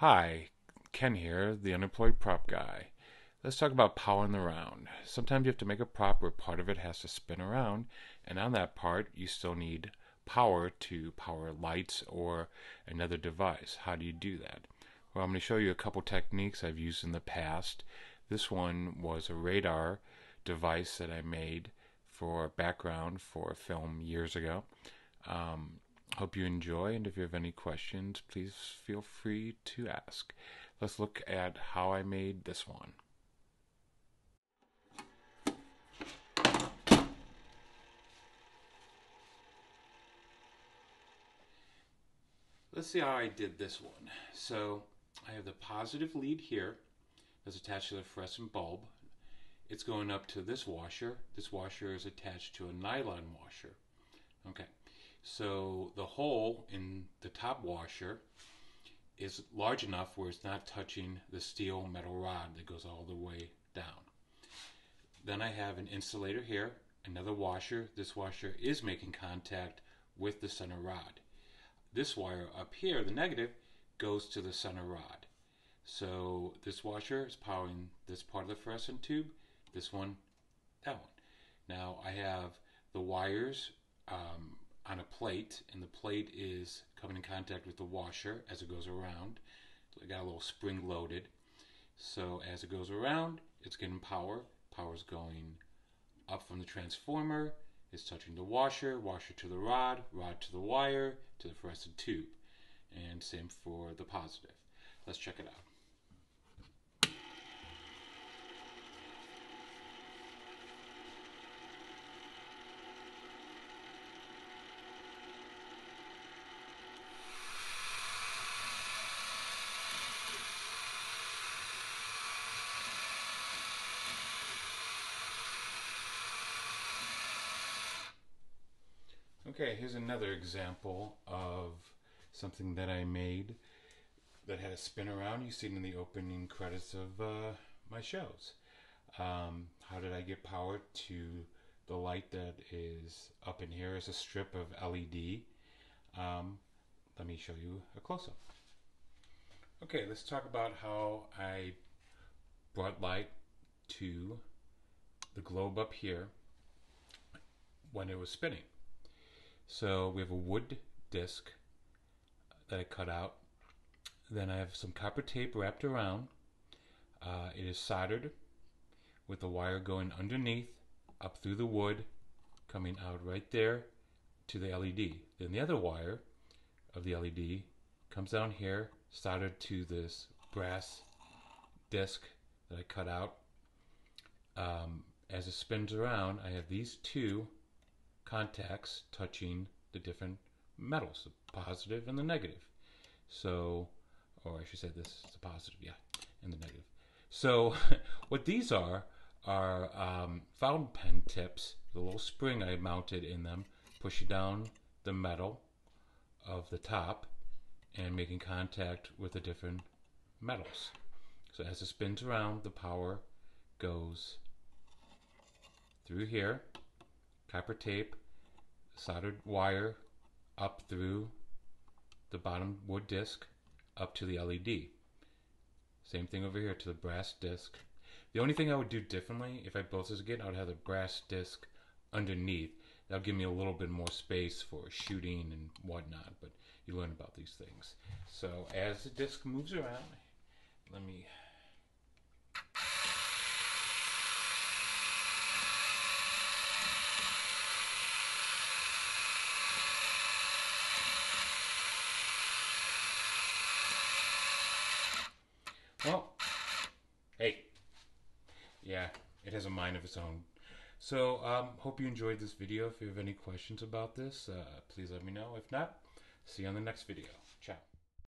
Hi, Ken here, the unemployed prop guy. Let's talk about powering the round. Sometimes you have to make a prop where part of it has to spin around, and on that part you still need power to power lights or another device. How do you do that? Well, I'm going to show you a couple techniques I've used in the past. This one was a radar device that I made for background for a film years ago. Um, Hope you enjoy, and if you have any questions, please feel free to ask. Let's look at how I made this one. Let's see how I did this one. So I have the positive lead here that's attached to the fluorescent bulb. It's going up to this washer. This washer is attached to a nylon washer. Okay, so the hole in the top washer is large enough where it's not touching the steel metal rod that goes all the way down. Then I have an insulator here, another washer. This washer is making contact with the center rod. This wire up here, the negative, goes to the center rod. So this washer is powering this part of the fluorescent tube, this one, that one. Now I have the wires on a plate, and the plate is coming in contact with the washer as it goes around. So I got a little spring loaded. So as it goes around, it's getting power. Power's going up from the transformer. It's touching the washer, washer to the rod, rod to the wire, to the fluorescent tube. And same for the positive. Let's check it out. Okay, here's another example of something that I made that had a spin around. You see it in the opening credits of my shows. How did I get power to the light that is up in here? Is a strip of LED. Let me show you a close-up. Okay, let's talk about how I brought light to the globe up here when it was spinning. So we have a wood disc that I cut out. Then I have some copper tape wrapped around. It is soldered with the wire going underneath, up through the wood, coming out right there to the LED. Then the other wire of the LED comes down here, soldered to this brass disc that I cut out. As it spins around, I have these two contacts touching the different metals, the positive and the negative. So, or I should say this is the positive, yeah, and the negative. So what these are fountain pen tips, the little spring I mounted in them, pushing down the metal of the top and making contact with the different metals. So as it spins around, the power goes through here, copper tape, soldered wire up through the bottom wood disc up to the LED. Same thing over here to the brass disc. The only thing I would do differently if I built this again, I would have the brass disc underneath. That'll give me a little bit more space for shooting and whatnot, but you learn about these things. So as the disc moves around, let me well, hey, yeah, it has a mind of its own. So, hope you enjoyed this video. If you have any questions about this, please let me know. If not, see you on the next video. Ciao.